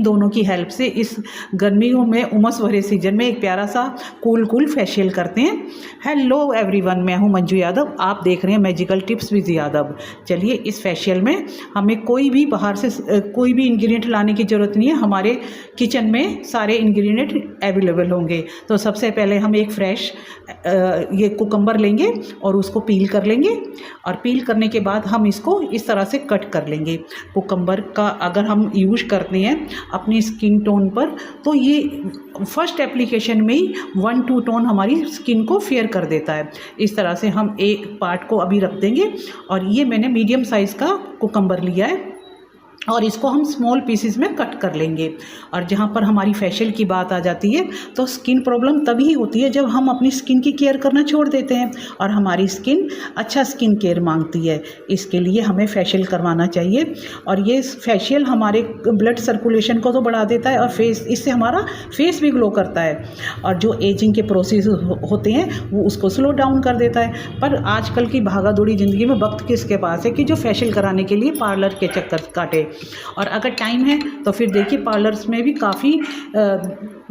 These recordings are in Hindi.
दोनों की हेल्प से इस गर्मियों में उमस भरे सीजन में एक प्यारा सा कूल फेशियल करते हैं। हेलो एवरीवन, मैं हूं मंजू यादव, आप देख रहे हैं मैजिकल टिप्स विद यादव। चलिए, इस फेशियल में हमें कोई भी बाहर से कोई भी इंग्रेडिएंट लाने की ज़रूरत नहीं है, हमारे किचन में सारे इंग्रेडिएंट अवेलेबल होंगे। तो सबसे पहले हम एक फ्रेश ये कुकम्बर लेंगे और उसको पील कर लेंगे, और पील करने के बाद हम इसको इस तरह से कट कर लेंगे। कुकम्बर का अगर हम यूज करते हैं अपनी स्किन टोन पर, तो ये फर्स्ट एप्लीकेशन में ही 1-2 टोन हमारी स्किन को फेयर कर देता है। इस तरह से हम एक पार्ट को अभी रख देंगे, और ये मैंने मीडियम साइज़ का कुकम्बर लिया है और इसको हम स्मॉल पीसेस में कट कर लेंगे। और जहाँ पर हमारी फेशियल की बात आ जाती है, तो स्किन प्रॉब्लम तभी होती है जब हम अपनी स्किन की केयर करना छोड़ देते हैं, और हमारी स्किन अच्छा स्किन केयर मांगती है। इसके लिए हमें फेशियल करवाना चाहिए, और ये फेशियल हमारे ब्लड सर्कुलेशन को तो बढ़ा देता है, और इससे हमारा फेस भी ग्लो करता है, और जो एजिंग के प्रोसेस होते हैं वो उसको स्लो डाउन कर देता है। पर आजकल की भागा दौड़ी ज़िंदगी में वक्त किसके पास है कि जो फेशियल कराने के लिए पार्लर के चक्कर काटे। और अगर टाइम है तो फिर देखिए, पार्लर्स में भी काफ़ी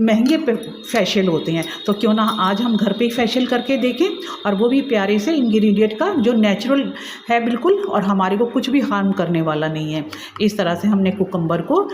महंगे फेशियल होते हैं, तो क्यों ना आज हम घर पे ही फेशियल करके देखें, और वो भी प्यारे से इंग्रेडिएंट का जो नेचुरल है बिल्कुल, और हमारे को कुछ भी हार्म करने वाला नहीं है। इस तरह से हमने कुकम्बर को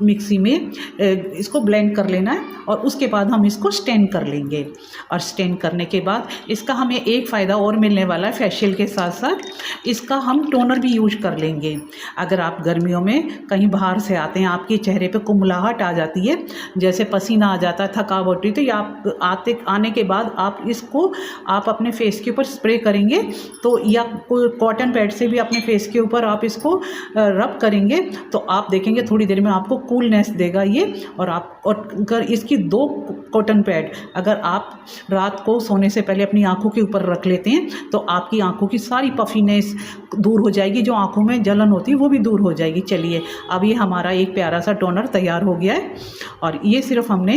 मिक्सी में इसको ब्लेंड कर लेना है, और उसके बाद हम इसको स्टेन कर लेंगे। और स्टेन करने के बाद इसका हमें एक फ़ायदा और मिलने वाला है, फेशियल के साथ साथ इसका हम टोनर भी यूज कर लेंगे। अगर आप गर्मियों में कहीं बाहर से आते हैं, आपके चेहरे पे कुमलाहट आ जाती है, जैसे पसीना आ जाता है, थकावट होती है, तो ये आने के बाद आप इसको अपने फेस के ऊपर स्प्रे करेंगे, तो या कॉटन पैड से भी अपने फेस के ऊपर आप इसको रब करेंगे, तो आप देखेंगे थोड़ी देर में आपको कूलनेस देगा ये। और अगर इसकी 2 कॉटन पैड अगर आप रात को सोने से पहले अपनी आंखों के ऊपर रख लेते हैं, तो आपकी आंखों की सारी पफीनेस दूर हो जाएगी, जो आंखों में जलन होती है वो भी दूर हो जाएगी। चलिए, अब ये हमारा एक प्यारा सा टोनर तैयार हो गया है, और ये सिर्फ हमने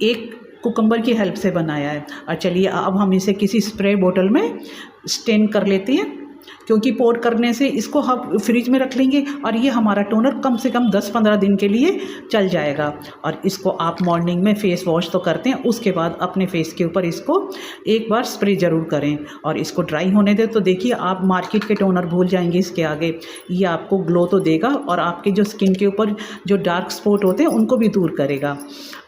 एक कुकम्बर की हेल्प से बनाया है। और चलिए, अब हम इसे किसी स्प्रे बोतल में स्टेन कर लेते हैं, क्योंकि पोर करने से इसको हम फ्रिज में रख लेंगे, और ये हमारा टोनर कम से कम 10-15 दिन के लिए चल जाएगा। और इसको आप मॉर्निंग में फेस वॉश तो करते हैं, उसके बाद अपने फेस के ऊपर इसको एक बार स्प्रे ज़रूर करें, और इसको ड्राई होने दें। तो देखिए, आप मार्केट के टोनर भूल जाएंगे इसके आगे। ये आपको ग्लो तो देगा, और आपके जो स्किन के ऊपर जो डार्क स्पॉट होते हैं उनको भी दूर करेगा।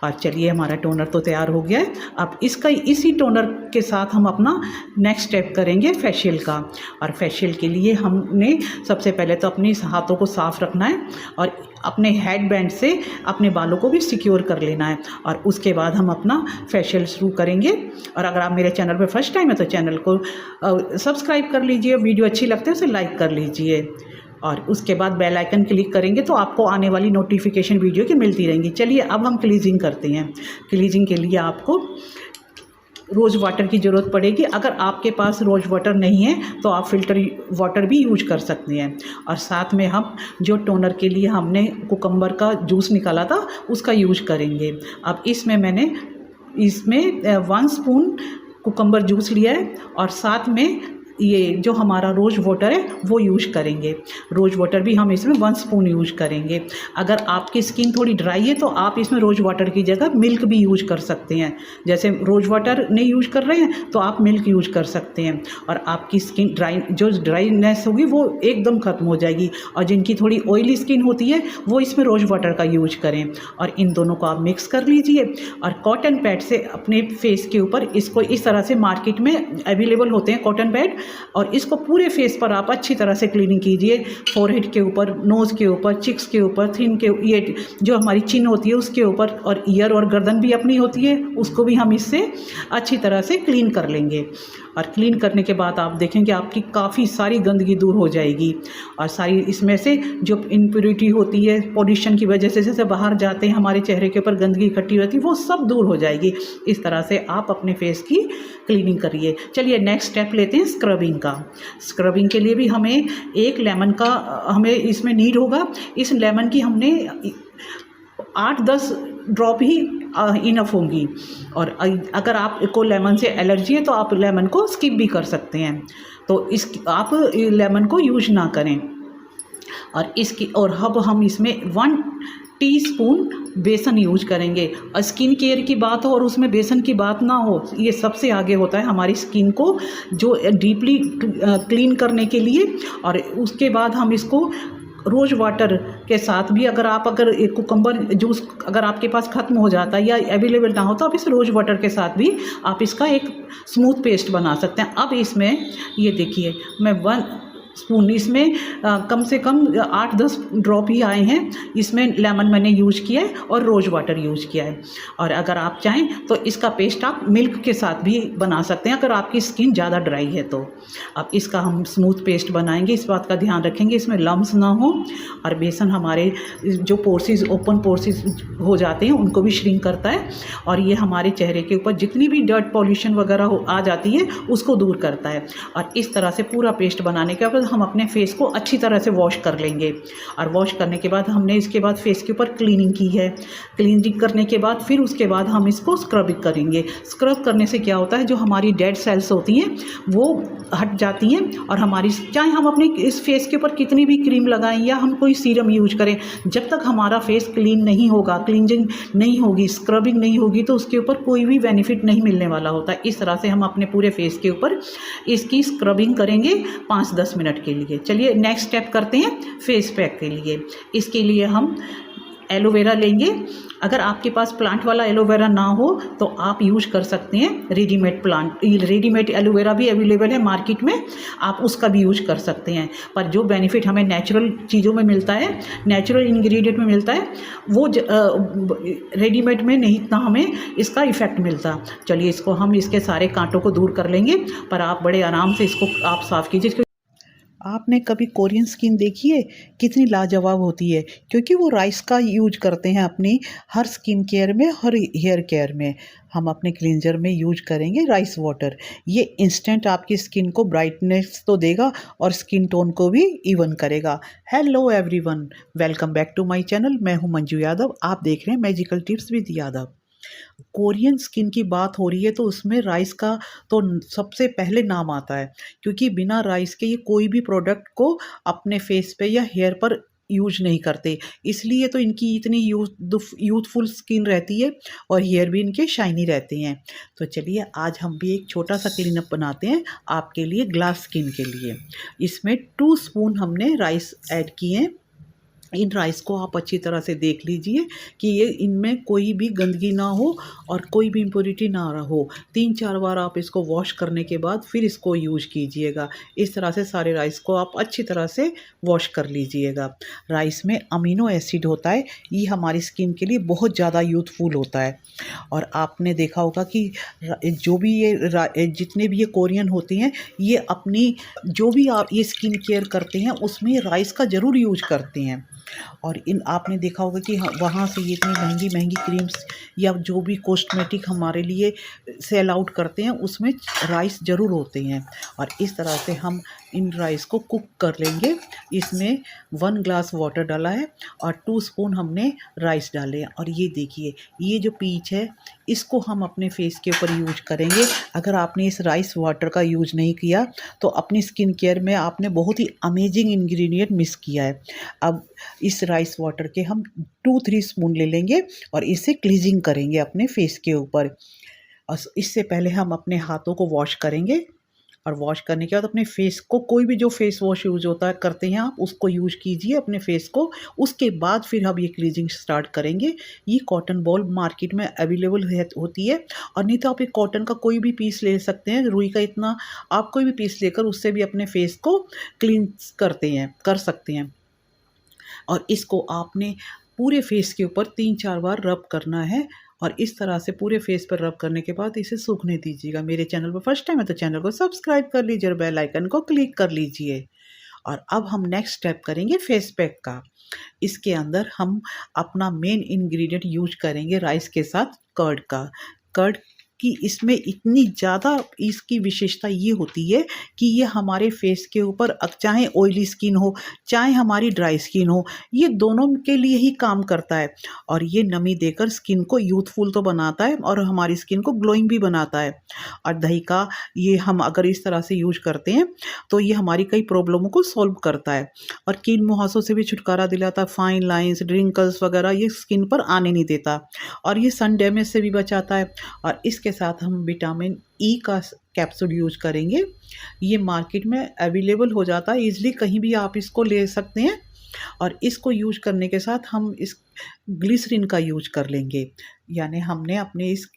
और चलिए, हमारा टोनर तो तैयार हो गया है। अब इसी टोनर के साथ हम अपना नेक्स्ट स्टेप करेंगे फेशियल का। और फेशियल के लिए हमने सबसे पहले तो अपने हाथों को साफ़ रखना है, और अपने हेड बैंड से अपने बालों को भी सिक्योर कर लेना है, और उसके बाद हम अपना फेशियल शुरू करेंगे। और अगर आप मेरे चैनल पर फर्स्ट टाइम है तो चैनल को सब्सक्राइब कर लीजिए, वीडियो अच्छी लगती है उसे लाइक कर लीजिए, और उसके बाद बेल आइकन क्लिक करेंगे तो आपको आने वाली नोटिफिकेशन वीडियो की मिलती रहेंगी। चलिए, अब हम क्लीजिंग करते हैं। क्लीजिंग के लिए आपको रोज़ वाटर की ज़रूरत पड़ेगी। अगर आपके पास रोज़ वाटर नहीं है तो आप फिल्टर वाटर भी यूज कर सकते हैं। और साथ में हम जो टोनर के लिए हमने कुकम्बर का जूस निकाला था उसका यूज करेंगे। अब इसमें मैंने 1 स्पून कुकम्बर जूस लिया है, और साथ में ये जो हमारा रोज़ वाटर है वो यूज करेंगे। रोज़ वाटर भी हम इसमें 1 स्पून यूज करेंगे। अगर आपकी स्किन थोड़ी ड्राई है तो आप इसमें रोज़ वाटर की जगह मिल्क भी यूज कर सकते हैं। जैसे रोज़ वाटर नहीं यूज कर रहे हैं तो आप मिल्क यूज कर सकते हैं, और आपकी स्किन जो ड्राईनेस होगी वो एकदम ख़त्म हो जाएगी। और जिनकी थोड़ी ऑयली स्किन होती है वो इसमें रोज़ वाटर का यूज करें, और इन दोनों को आप मिक्स कर लीजिए। और कॉटन पैड से अपने फेस के ऊपर इसको इस तरह से, मार्केट में अवेलेबल होते हैं कॉटन पैड, और इसको पूरे फेस पर आप अच्छी तरह से क्लीनिंग कीजिए। फोरहेड के ऊपर, नोज़ के ऊपर, चिक्स के ऊपर, थिन के, ये जो हमारी चिन होती है उसके ऊपर, और ईयर और गर्दन भी अपनी होती है उसको भी हम इससे अच्छी तरह से क्लीन कर लेंगे। और क्लीन करने के बाद आप देखेंगे आपकी काफ़ी सारी गंदगी दूर हो जाएगी, और सारी इसमें से जो इम्प्योरिटी होती है पॉल्यूशन की वजह से, जैसे बाहर जाते हैं हमारे चेहरे के ऊपर गंदगी इकट्ठी रहती है, वो सब दूर हो जाएगी। इस तरह से आप अपने फेस की क्लीनिंग करिए। चलिए, नेक्स्ट स्टेप लेते हैं स्क्रबिंग का। स्क्रबिंग के लिए भी हमें 1 लेमन का हमें इसमें नीड होगा। इस लेमन की हमने 8-10 ड्रॉप ही इनफ होंगी। और अगर आपको लेमन से एलर्जी है तो आप लेमन को स्किप भी कर सकते हैं, तो आप लेमन को यूज ना करें। और अब हम इसमें 1 टीस्पून बेसन यूज करेंगे। स्किन केयर की बात हो और उसमें बेसन की बात ना हो, ये सबसे आगे होता है हमारी स्किन को जो डीपली क्लीन करने के लिए। और उसके बाद हम इसको रोज़ वाटर के साथ भी, अगर एक कुकम्बर जूस अगर आपके पास ख़त्म हो जाता है या अवेलेबल ना हो तो आप इस रोज़ वाटर के साथ भी आप इसका एक स्मूथ पेस्ट बना सकते हैं। अब इसमें ये देखिए मैं 1 स्पून इसमें कम से कम 8-10 ड्रॉप ही आए हैं। इसमें लेमन मैंने यूज किया है और रोज़ वाटर यूज किया है। और अगर आप चाहें तो इसका पेस्ट आप मिल्क के साथ भी बना सकते हैं अगर आपकी स्किन ज़्यादा ड्राई है तो। अब इसका हम स्मूथ पेस्ट बनाएंगे, इस बात का ध्यान रखेंगे इसमें लम्स ना हो। और बेसन हमारे जो पोर्सेस ओपन पोर्सेस हो जाते हैं उनको भी श्रिंक करता है और ये हमारे चेहरे के ऊपर जितनी भी डर्ट पॉल्यूशन वगैरह आ जाती है उसको दूर करता है। और इस तरह से पूरा पेस्ट बनाने के बाद हम अपने फेस को अच्छी तरह से वॉश कर लेंगे। और वॉश करने के बाद हमने इसके बाद फेस के ऊपर क्लीनिंग की है। क्लीनिंग करने के बाद फिर उसके बाद हम इसको स्क्रबिंग करेंगे। स्क्रब करने से क्या होता है, जो हमारी डेड सेल्स होती हैं वो हट जाती हैं और हमारी, चाहे हम अपने इस फेस के ऊपर कितनी भी क्रीम लगाएं या हम कोई सीरम यूज करें, जब तक हमारा फेस क्लीन नहीं होगा, क्लींजिंग नहीं होगी, स्क्रबिंग नहीं होगी तो उसके ऊपर कोई भी बेनिफिट नहीं मिलने वाला होता। इस तरह से हम अपने पूरे फेस के ऊपर इसकी स्क्रबिंग करेंगे 5-10 मिनट के लिए। चलिए नेक्स्ट स्टेप करते हैं फेस पैक के लिए। इसके लिए हम एलोवेरा लेंगे। अगर आपके पास प्लांट वाला एलोवेरा ना हो तो आप यूज कर सकते हैं रेडीमेड एलोवेरा भी अवेलेबल है मार्केट में, आप उसका भी यूज कर सकते हैं। पर जो बेनिफिट हमें नेचुरल चीज़ों में मिलता है, नेचुरल इंग्रेडिएंट में मिलता है, वो रेडीमेड में नहीं इतना हमें इसका इफ़ेक्ट मिलता। चलिए इसको हम इसके सारे कांटों को दूर कर लेंगे, पर आप बड़े आराम से इसको आप साफ़ कीजिए। आपने कभी कोरियन स्किन देखी है, कितनी लाजवाब होती है, क्योंकि वो राइस का यूज करते हैं अपनी हर स्किन केयर में, हर हेयर केयर में। हम अपने क्लींजर में यूज करेंगे राइस वाटर। ये इंस्टेंट आपकी स्किन को ब्राइटनेस तो देगा और स्किन टोन को भी इवन करेगा। Hello everyone, welcome back to my channel. मैं हूं मंजू यादव, आप देख रहे हैं magical tips with Yadav. Korean skin की बात हो रही है तो उसमें राइस का तो सबसे पहले नाम आता है, क्योंकि बिना राइस के ये कोई भी प्रोडक्ट को अपने फेस पे या हेयर पर यूज नहीं करते। इसलिए तो इनकी इतनी यूथफुल स्किन रहती है और हेयर भी इनके शाइनी रहते हैं। तो चलिए आज हम भी एक छोटा सा क्लीन अप बनाते हैं आपके लिए ग्लास स्किन के लिए। इसमें 2 स्पून हमने राइस ऐड किए हैं। इन राइस को आप अच्छी तरह से देख लीजिए कि ये इनमें कोई भी गंदगी ना हो और कोई भी इम्प्योरिटी ना हो। 3-4 बार आप इसको वॉश करने के बाद फिर इसको यूज कीजिएगा। इस तरह से सारे राइस को आप अच्छी तरह से वॉश कर लीजिएगा। राइस में अमीनो एसिड होता है, ये हमारी स्किन के लिए बहुत ज़्यादा यूथफुल होता है। और आपने देखा होगा कि जो भी ये जितने भी ये कोरियन होते हैं, ये अपनी जो भी आप ये स्किन केयर करते हैं उसमें राइस का ज़रूर यूज करते हैं। और इन आपने देखा होगा कि वहाँ से ये इतनी महंगी महंगी क्रीम्स या जो भी कॉस्मेटिक हमारे लिए सेल आउट करते हैं उसमें राइस ज़रूर होते हैं। और इस तरह से हम इन राइस को कुक कर लेंगे। इसमें 1 ग्लास वाटर डाला है और 2 स्पून हमने राइस डाले हैं। और ये देखिए, ये जो पीच है इसको हम अपने फेस के ऊपर यूज करेंगे। अगर आपने इस राइस वाटर का यूज नहीं किया तो अपनी स्किन केयर में आपने बहुत ही अमेजिंग इंग्रेडिएंट मिस किया है। अब इस राइस वाटर के हम 2-3 स्पून ले लेंगे और इससे क्लीजिंग करेंगे अपने फेस के ऊपर। और इससे पहले हम अपने हाथों को वॉश करेंगे और वॉश करने के बाद अपने फेस को, कोई भी जो फेस वॉश यूज होता है करते हैं आप, उसको यूज कीजिए अपने फेस को। उसके बाद फिर हम ये क्लीजिंग स्टार्ट करेंगे। ये कॉटन बॉल मार्केट में अवेलेबल होती है, और नहीं तो आप एक कॉटन का कोई भी पीस ले सकते हैं, रुई का, इतना आप कोई भी पीस लेकर उससे भी अपने फेस को क्लीन कर सकते हैं। और इसको आपने पूरे फेस के ऊपर 3-4 बार रब करना है। और इस तरह से पूरे फेस पर रब करने के बाद इसे सूखने दीजिएगा। मेरे चैनल पर फर्स्ट टाइम है तो चैनल को सब्सक्राइब कर लीजिए और बेल आइकन को क्लिक कर लीजिए। और अब हम नेक्स्ट स्टेप करेंगे फेस पैक का। इसके अंदर हम अपना मेन इंग्रेडिएंट यूज करेंगे राइस के साथ कर्ड का। कर्ड कि इसमें इतनी ज़्यादा इसकी विशेषता ये होती है कि ये हमारे फेस के ऊपर चाहे ऑयली स्किन हो चाहे हमारी ड्राई स्किन हो, ये दोनों के लिए ही काम करता है। और ये नमी देकर स्किन को यूथफुल तो बनाता है और हमारी स्किन को ग्लोइंग भी बनाता है। और दही का ये हम अगर इस तरह से यूज करते हैं तो ये हमारी कई प्रॉब्लमों को सॉल्व करता है और कील मुहासों से भी छुटकारा दिलाता है। फाइन लाइंस, रिंकल्स वगैरह ये स्किन पर आने नहीं देता और ये सन डैमेज से भी बचाता है। और इसके साथ हम विटामिन ई का कैप्सूल यूज करेंगे। ये मार्केट में अवेलेबल हो जाता है ईजिली, कहीं भी आप इसको ले सकते हैं। और इसको यूज करने के साथ हम इस ग्लिसरीन का यूज कर लेंगे, यानी हमने अपने इस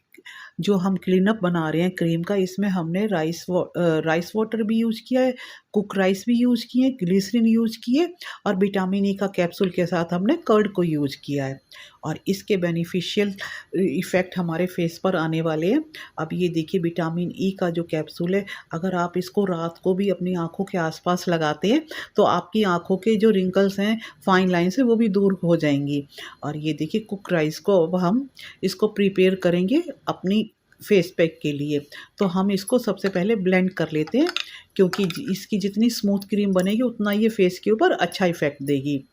जो हम क्लीनअप बना रहे हैं क्रीम का, इसमें हमने राइस वाटर भी यूज किया है, कुक राइस भी यूज किए, ग्लिसरीन यूज किए और विटामिन ई का कैप्सूल के साथ हमने कर्ड को यूज किया है। और इसके बेनिफिशियल इफ़ेक्ट हमारे फेस पर आने वाले हैं। अब ये देखिए विटामिन ई का जो कैप्सूल है, अगर आप इसको रात को भी अपनी आँखों के आसपास लगाते हैं तो आपकी आँखों के जो रिंकल्स हैं, फाइन लाइन्स हैं, वो भी दूर हो जाएंगी। और ये देखिए कुक राइस को अब हम इसको प्रिपेयर करेंगे अपनी फेस पैक के लिए। तो हम इसको सबसे पहले ब्लेंड कर लेते हैं, क्योंकि इसकी जितनी स्मूथ क्रीम बनेगी उतना ये फेस के ऊपर अच्छा इफ़ेक्ट देगी।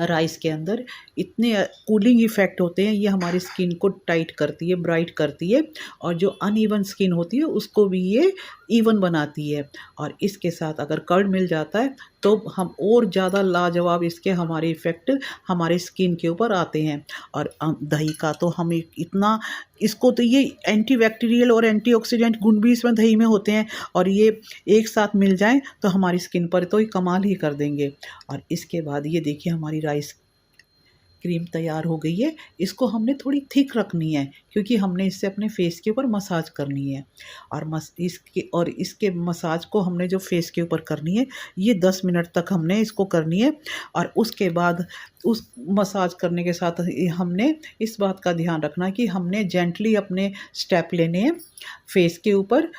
राइस के अंदर इतने कूलिंग इफ़ेक्ट होते हैं, ये हमारी स्किन को टाइट करती है, ब्राइट करती है और जो अनइवन स्किन होती है उसको भी ये इवन बनाती है। और इसके साथ अगर कर्ड मिल जाता है तो हम और ज़्यादा लाजवाब इसके हमारे इफ़ेक्ट हमारे स्किन के ऊपर आते हैं। और दही का तो हम इतना इसको तो ये एंटीबैक्टीरियल और एंटीऑक्सीडेंट गुण भी इसमें दही में होते हैं और ये एक साथ मिल जाएं तो हमारी स्किन पर तो ये कमाल ही कर देंगे। और इसके बाद ये देखिए हमारी राइस क्रीम तैयार हो गई है। इसको हमने थोड़ी थिक रखनी है क्योंकि हमने इससे अपने फेस के ऊपर मसाज करनी है। और इसके मसाज को हमने जो फेस के ऊपर करनी है ये 10 मिनट तक हमने इसको करनी है। और उसके बाद उस मसाज करने के साथ हमने इस बात का ध्यान रखना है कि हमने जेंटली अपने स्टेप लेने हैं फेस के ऊपर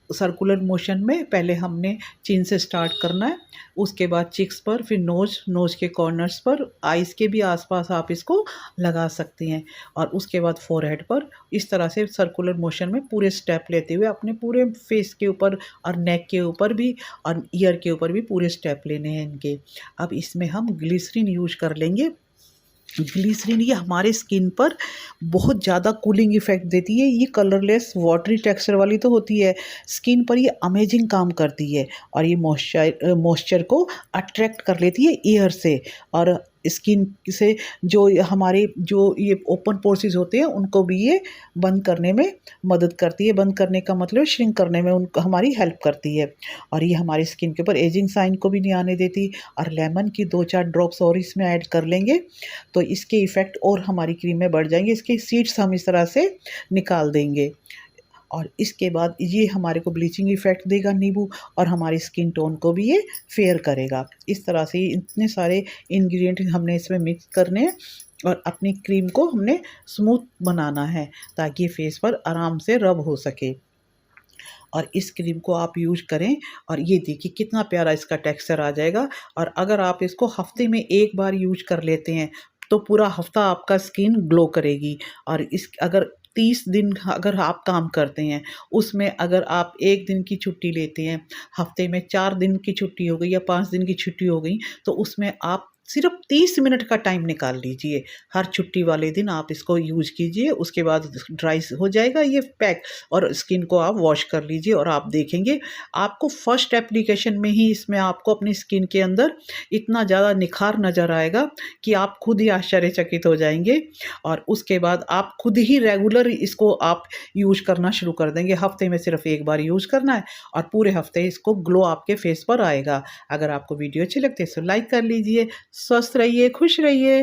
सर्कुलर मोशन में। पहले हमने चिन से स्टार्ट करना है, उसके बाद चिक्स पर, फिर नोज़ के कॉर्नर्स पर, आइज़ के भी आसपास आप इसको लगा सकते हैं और उसके बाद फोरहेड पर। इस तरह से सर्कुलर मोशन में पूरे स्टेप लेते हुए अपने पूरे फेस के ऊपर और नेक के ऊपर भी और ईयर के ऊपर भी पूरे स्टेप लेने हैं इनके। अब इसमें हम ग्लिसरीन यूज कर लेंगे। ग्लिसरीन ये हमारे स्किन पर बहुत ज़्यादा कूलिंग इफ़ेक्ट देती है। ये कलरलेस वाटरी टेक्सचर वाली तो होती है, स्किन पर ये अमेजिंग काम करती है और ये मॉइस्चर को अट्रैक्ट कर लेती है एयर से और स्किन से जो हमारे जो ये ओपन पोर्सेस होते हैं उनको भी ये बंद करने में मदद करती है। बंद करने का मतलब श्रिंक करने में उनको हमारी हेल्प करती है। और ये हमारी स्किन के ऊपर एजिंग साइन को भी नहीं आने देती। और लेमन की 2-4 ड्रॉप्स और इसमें ऐड कर लेंगे तो इसके इफ़ेक्ट और हमारी क्रीम में बढ़ जाएंगे। इसके सीड्स हम इस तरह से निकाल देंगे और इसके बाद ये हमारे को ब्लीचिंग इफ़ेक्ट देगा नींबू और हमारी स्किन टोन को भी ये फेयर करेगा। इस तरह से इतने सारे इंग्रेडिएंट हमने इसमें मिक्स करने हैं और अपनी क्रीम को हमने स्मूथ बनाना है ताकि फेस पर आराम से रब हो सके। और इस क्रीम को आप यूज करें और ये देखिए कितना प्यारा इसका टेक्सचर आ जाएगा। और अगर आप इसको हफ्ते में एक बार यूज कर लेते हैं तो पूरा हफ्ता आपका स्किन ग्लो करेगी। और अगर 30 दिन अगर आप काम करते हैं, उसमें अगर आप 1 दिन की छुट्टी लेते हैं, हफ्ते में 4 दिन की छुट्टी हो गई या 5 दिन की छुट्टी हो गई, तो उसमें आप सिर्फ 30 मिनट का टाइम निकाल लीजिए। हर छुट्टी वाले दिन आप इसको यूज़ कीजिए, उसके बाद ड्राई हो जाएगा ये पैक और स्किन को आप वॉश कर लीजिए और आप देखेंगे आपको फर्स्ट एप्लीकेशन में ही इसमें आपको अपनी स्किन के अंदर इतना ज़्यादा निखार नज़र आएगा कि आप खुद ही आश्चर्यचकित हो जाएंगे। और उसके बाद आप खुद ही रेगुलर इसको आप यूज करना शुरू कर देंगे। हफ्ते में सिर्फ एक बार यूज़ करना है और पूरे हफ्ते इसको ग्लो आपके फेस पर आएगा। अगर आपको वीडियो अच्छी लगती है तो लाइक कर लीजिए। स्वस्थ रहिए, खुश रहिए।